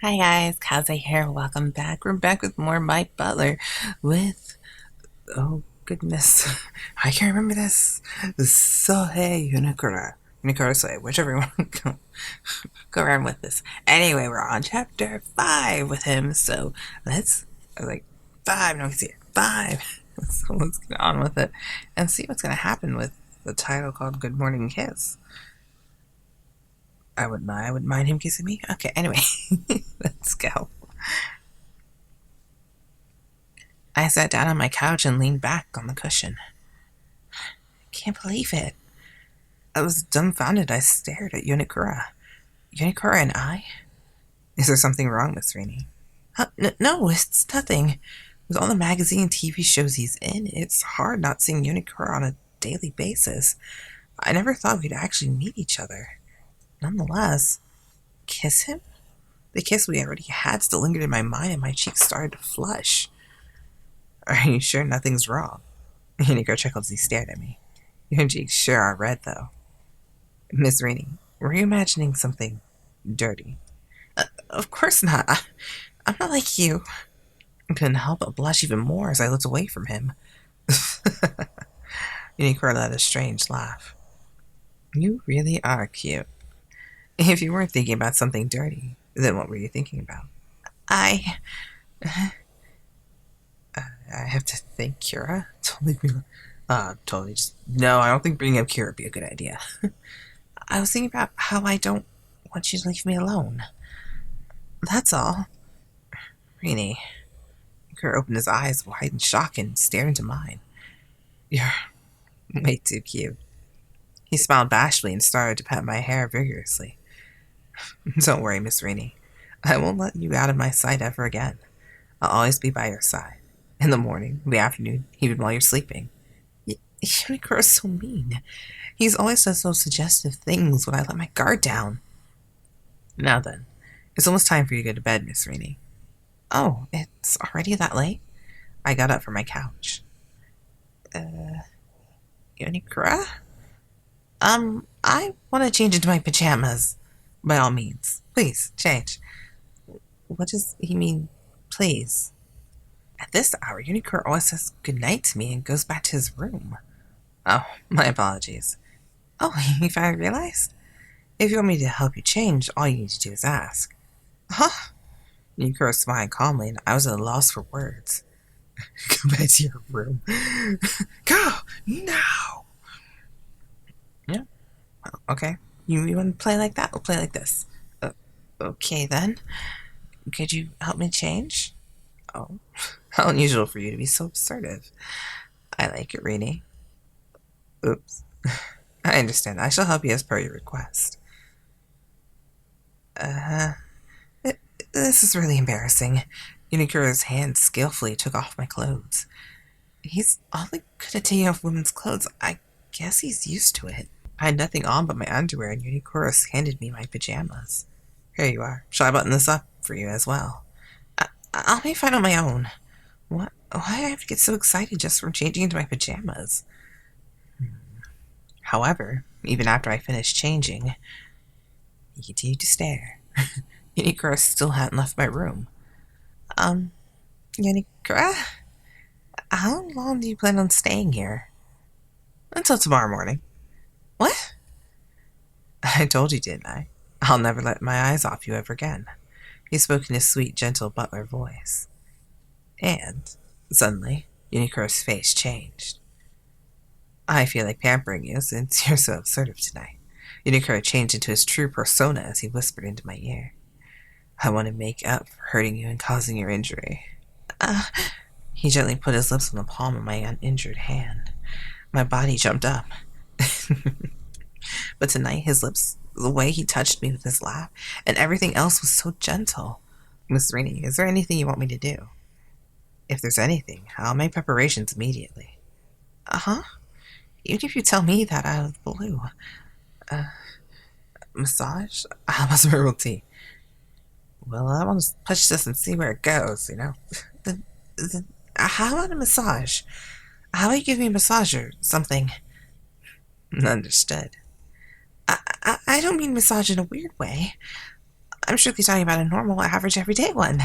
Hi guys, Kaze here. Welcome back. We're back with more My Butler with, oh goodness, I can't remember this. Shohei Yonekura. Yonekura Sohei, whichever one go around with this. Anyway, we're on chapter 5 with him, so let's, like, 5, no, see it, 5. So let's get on with it and see what's going to happen with the title called Good Morning Kiss. I wouldn't mind him kissing me. Okay, anyway, let's go. I sat down on my couch and leaned back on the cushion. Can't believe it. I was dumbfounded. I stared at Yonekura. Yonekura and I? Is there something wrong, Miss Rini? No, it's nothing. With all the magazine and TV shows he's in, it's hard not seeing Yonekura on a daily basis. I never thought we'd actually meet each other. Nonetheless, kiss him? The kiss we already had still lingered in my mind and my cheeks started to flush. Are you sure nothing's wrong? Yonekura chuckled as he stared at me. Your cheeks sure are red, though. Miss Rini, were you imagining something dirty? Of course not. I'm not like you. I couldn't help but blush even more as I looked away from him. Yonekura let a strange laugh. You really are cute. If you weren't thinking about something dirty, then what were you thinking about? I have to thank Kira. Totally just... No, I don't think bringing up Kira would be a good idea. I was thinking about how I don't want you to leave me alone. That's all. Rini. Kira opened his eyes wide in shock and stared into mine. You're way too cute. He smiled bashfully and started to pat my hair vigorously. Don't worry, Miss Rini. I won't let you out of my sight ever again. I'll always be by your side. In the morning, the afternoon, even while you're sleeping. Yonekura's so mean. He's always says those suggestive things when I let my guard down. Now then, it's almost time for you to go to bed, Miss Rini. Oh, it's already that late? I got up from my couch. Yonekura? I want to change into my pajamas. By all means. Please, change. What does he mean, please? At this hour, Yonekura always says goodnight to me and goes back to his room. Oh, my apologies. Oh, you finally realized? If you want me to help you change, all you need to do is ask. Huh? Yonekura smiled calmly, and I was at a loss for words. Go back to your room. Go! Now! Yeah. Well, okay. You want to play like that? We'll play like this. Okay, then. Could you help me change? Oh, how unusual for you to be so assertive. I like it, Rini. Oops. I understand. I shall help you as per your request. This is really embarrassing. Yonekura's hand skillfully took off my clothes. He's awfully good at taking off women's clothes. I guess he's used to it. I had nothing on but my underwear, and Yonekura handed me my pajamas. Here you are. Shall I button this up for you as well? I'll be fine on my own. What? Why do I have to get so excited just from changing into my pajamas? However, even after I finished changing, he continued to stare. Yonekura still hadn't left my room. Yonekura? How long do you plan on staying here? Until tomorrow morning. What? I told you, didn't I? I'll never let my eyes off you ever again. He spoke in his sweet, gentle butler voice. And, suddenly, Yonekura's face changed. I feel like pampering you since you're so assertive tonight. Yonekura changed into his true persona as he whispered into my ear. I want to make up for hurting you and causing your injury. He gently put his lips on the palm of my uninjured hand. My body jumped up. But tonight, his lips, the way he touched me with his laugh, and everything else was so gentle. Miss Rini, is there anything you want me to do? If there's anything, I'll make preparations immediately. Uh-huh. Even if you tell me that out of the blue. Massage? How about some herbal tea? Well, I want to push this and see where it goes, you know? How about a massage? How about you give me a massage or something? Understood. I don't mean massage in a weird way. I'm strictly talking about a normal, average, everyday one.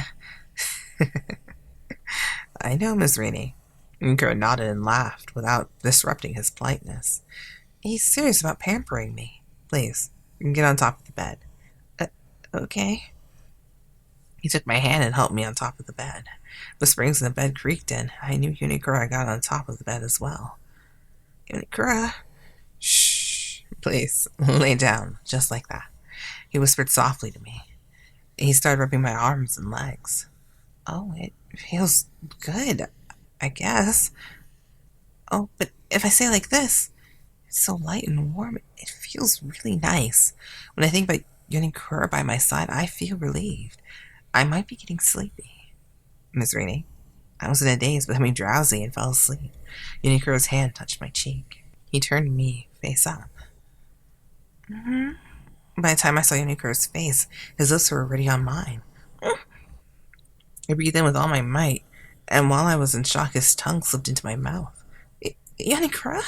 I know, Miss Rini. Yonekura nodded and laughed without disrupting his politeness. He's serious about pampering me. Please, you can get on top of the bed. Uh, okay. He took my hand and helped me on top of the bed. The springs in the bed creaked and I knew Yonekura got on top of the bed as well. Yonekura, shh, please, lay down, just like that. He whispered softly to me. He started rubbing my arms and legs. Oh, it feels good, I guess. Oh, but if I say like this, it's so light and warm, it feels really nice. When I think about Yonekura by my side, I feel relieved. I might be getting sleepy. Miss Rini, I was in a daze, becoming drowsy and fell asleep. Yonekura's hand touched my cheek. He turned me face up. Mm-hmm. By the time I saw Yonekura's face, his lips were already on mine. I breathed in with all my might, and while I was in shock, his tongue slipped into my mouth. Yonekura?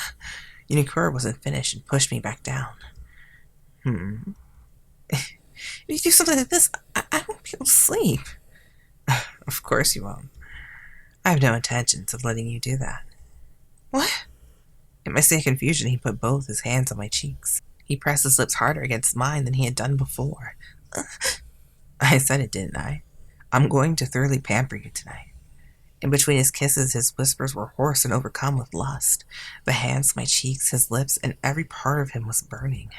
Yonekura wasn't finished and pushed me back down. If you do something like this, I won't be able to sleep. Of course you won't. I have no intentions of letting you do that. What? In my state of confusion, he put both his hands on my cheeks. He pressed his lips harder against mine than he had done before. I said it, didn't I? I'm going to thoroughly pamper you tonight. In between his kisses, his whispers were hoarse and overcome with lust. The hands, my cheeks, his lips, and every part of him was burning.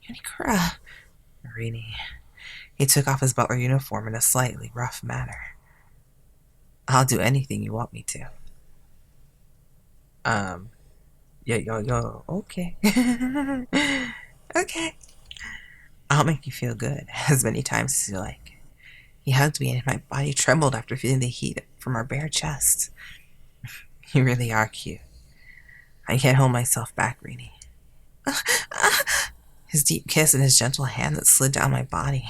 Yonekura. Rini. He took off his butler uniform in a slightly rough manner. I'll do anything you want me to. Okay. Okay. I'll make you feel good as many times as you like. He hugged me and my body trembled after feeling the heat from our bare chests. You really are cute. I can't hold myself back, Rini. His deep kiss and his gentle hand that slid down my body.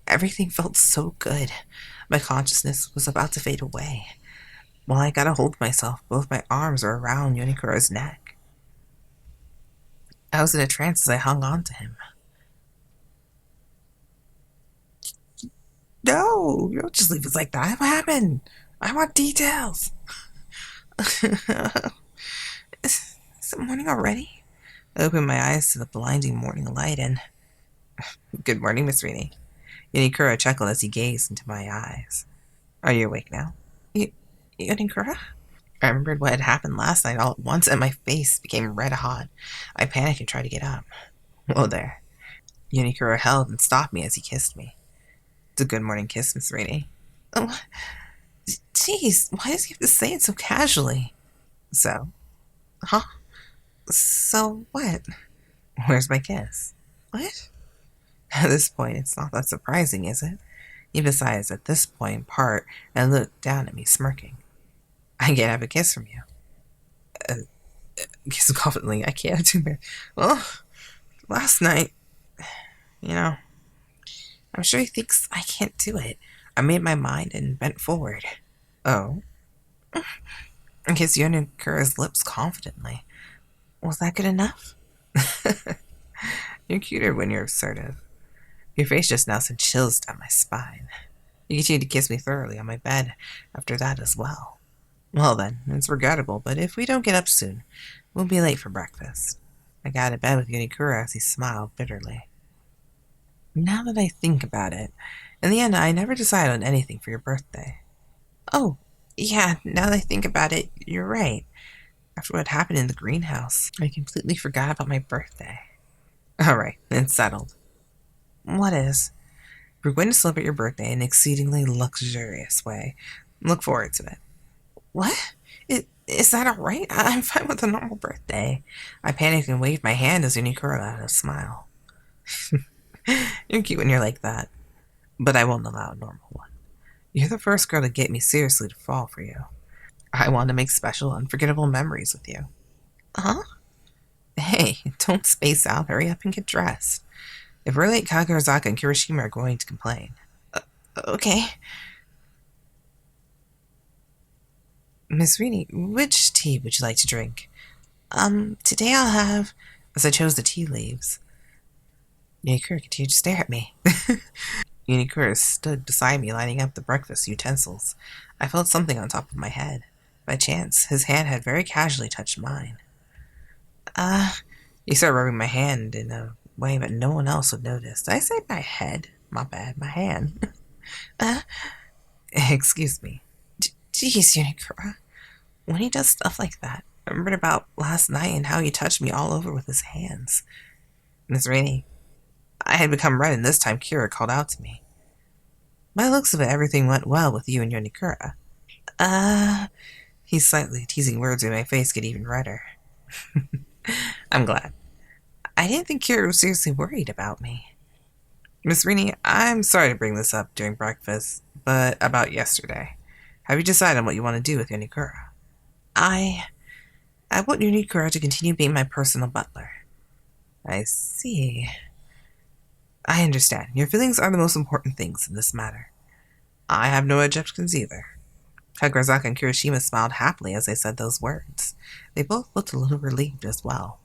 Everything felt so good. My consciousness was about to fade away. While I got a hold of myself, both my arms were around Yonekura's neck. I was in a trance as I hung on to him. No, you don't just leave us like that. What happened? I want details. Is it morning already? I opened my eyes to the blinding morning light and... Good morning, Miss Rini. Yonekura chuckled as he gazed into my eyes. Are you awake now? Yonekura? I remembered what had happened last night all at once, and my face became red hot. I panicked and tried to get up. Whoa there. Yonekura held and stopped me as he kissed me. It's a good morning kiss, Miss Rini. Oh, jeez, why does he have to say it so casually? So? Huh? So what? Where's my kiss? What? At this point, it's not that surprising, is it? He decides at this point part and looked down at me, smirking. I can't have a kiss from you. Kiss confidently. I can't do it. Well, last night, I'm sure he thinks I can't do it. I made my mind and bent forward. Oh? I kissed Yonekura's lips confidently. Was that good enough? You're cuter when you're assertive. Your face just now sent chills down my spine. You continued to kiss me thoroughly on my bed after that as well. Well then, it's regrettable, but if we don't get up soon, we'll be late for breakfast. I got to bed with Yonekura as he smiled bitterly. Now that I think about it, in the end I never decided on anything for your birthday. Oh, yeah, now that I think about it, you're right. After what happened in the greenhouse, I completely forgot about my birthday. Alright, it's settled. What is? We're going to celebrate your birthday in an exceedingly luxurious way. Look forward to it. What? Is that alright? I'm fine with a normal birthday. I panicked and waved my hand as Yonekura let out a smile. You're cute when you're like that. But I won't allow a normal one. You're the first girl to get me seriously to fall for you. I want to make special, unforgettable memories with you. Huh? Hey, don't space out. Hurry up and get dressed. If we're late, Kagurazaka and Kirishima are going to complain. Okay. Miss Rini, which tea would you like to drink? Today I'll have... As I chose the tea leaves. Yonekura continued to stare at me. Yonekura stood beside me, lining up the breakfast utensils. I felt something on top of my head. By chance, his hand had very casually touched mine. He started rubbing my hand in a way that no one else would notice. Did I say my head? My bad, my hand. uh, excuse me. Jeez, Yonekura. When he does stuff like that, I remembered about last night and how he touched me all over with his hands. Miss Rini, I had become red, and this time Kira called out to me. By the looks of it, everything went well with you and Yonekura. He's slightly teasing words made my face get even redder. I'm glad. I didn't think Kira was seriously worried about me. Miss Rini, I'm sorry to bring this up during breakfast, but about yesterday. Have you decided on what you want to do with Yonekura? I want Yonekura to continue being my personal butler. I see. I understand. Your feelings are the most important things in this matter. I have no objections either. Kagurazaka and Kirishima smiled happily as they said those words. They both looked a little relieved as well.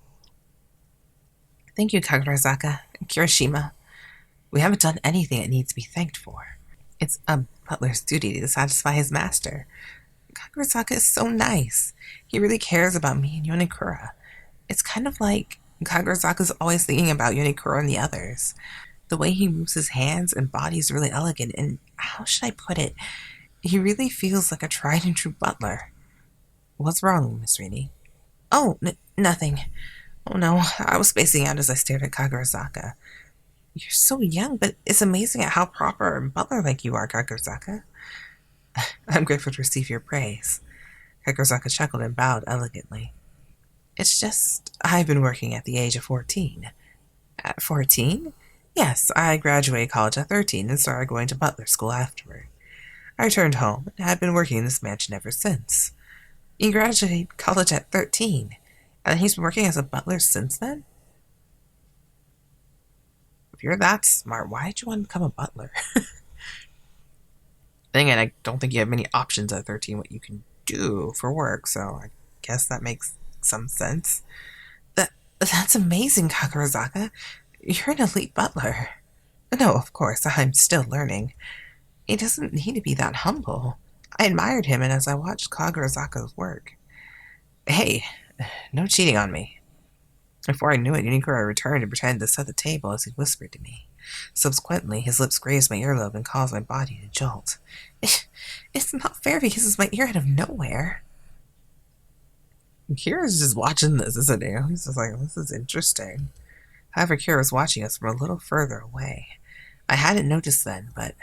Thank you, Kagurazaka and Kirishima. We haven't done anything that needs to be thanked for. It's a butler's duty to satisfy his master. Kagurazaka is so nice. He really cares about me and Yonekura. It's kind of like Kagurazaka's always thinking about Yonekura and the others. The way he moves his hands and body is really elegant, and how should I put it? He really feels like a tried and true butler. What's wrong, Miss Rini? Oh, nothing. Oh no, I was spacing out as I stared at Kagurazaka. You're so young, but it's amazing at how proper and butler-like you are, Kagurazaka. I'm grateful to receive your praise. Kagurazaka chuckled and bowed elegantly. It's just, I've been working at the age of 14. At 14? Yes, I graduated college at 13 and started going to butler school afterward. I returned home and have been working in this mansion ever since. He graduated college at 13, and he's been working as a butler since then? If you're that smart, why did you want to become a butler? Then again, I don't think you have many options at 13 what you can do for work, so I guess that makes some sense. That's amazing, Kagurazaka. You're an elite butler. No, of course, I'm still learning. He doesn't need to be that humble. I admired him, and as I watched Kagurazaka's work. Hey, no cheating on me. Before I knew it, Yonekura returned and pretended to set the table as he whispered to me. Subsequently, his lips grazed my earlobe and caused my body to jolt. It's not fair because it's my ear out of nowhere. Kira's just watching this, isn't he? He's just like, this is interesting. However, Kira's watching us from a little further away. I hadn't noticed then, but...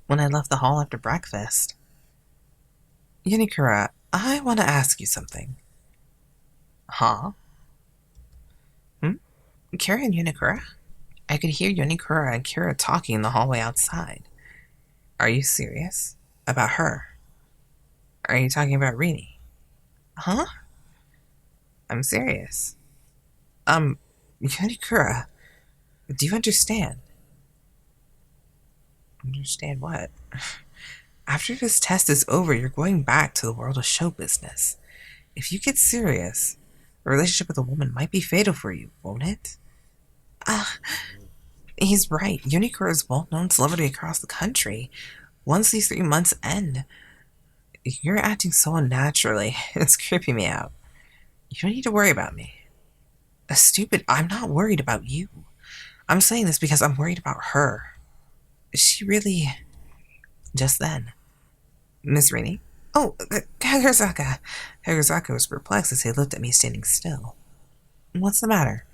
When I left the hall after breakfast... Yonekura, I want to ask you something. Huh? Kira and Yonekura? I could hear Yonekura and Kira talking in the hallway outside. Are you serious? About her? Are you talking about Rini? Huh? I'm serious. Yonekura, do you understand? Understand what? After this test is over, you're going back to the world of show business. If you get serious, a relationship with a woman might be fatal for you, won't it? He's right. Yonekura is a well-known celebrity across the country. Once these 3 months end, you're acting so unnaturally. It's creeping me out. You don't need to worry about me. Stupid, I'm not worried about you. I'm saying this because I'm worried about her. Is she really... Just then. Miss Rini? Oh, Kagurazaka. Kagurazaka was perplexed as he looked at me standing still. What's the matter?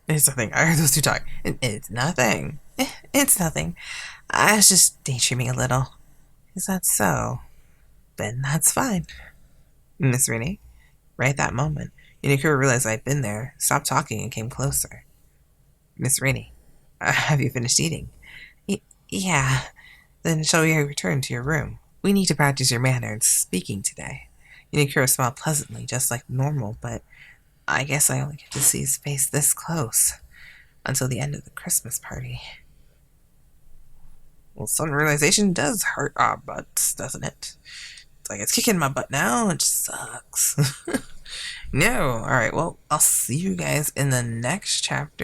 It's nothing. I heard those two talk. It's nothing. It's nothing. I was just daydreaming a little. Is that so? Then that's fine. Miss Rini? Right at that moment, Yonekura realized I'd been there, stopped talking, and came closer. Miss Rini, have you finished eating? Yeah. Then shall we return to your room? We need to practice your manner and speaking today. Yonekura smiled pleasantly, just like normal, but I guess I only get to see his face this close until the end of the Christmas party. Well, some realization does hurt our butts, doesn't it? It's like it's kicking my butt now, it just sucks. No. All right. Well, I'll see you guys in the next chapter.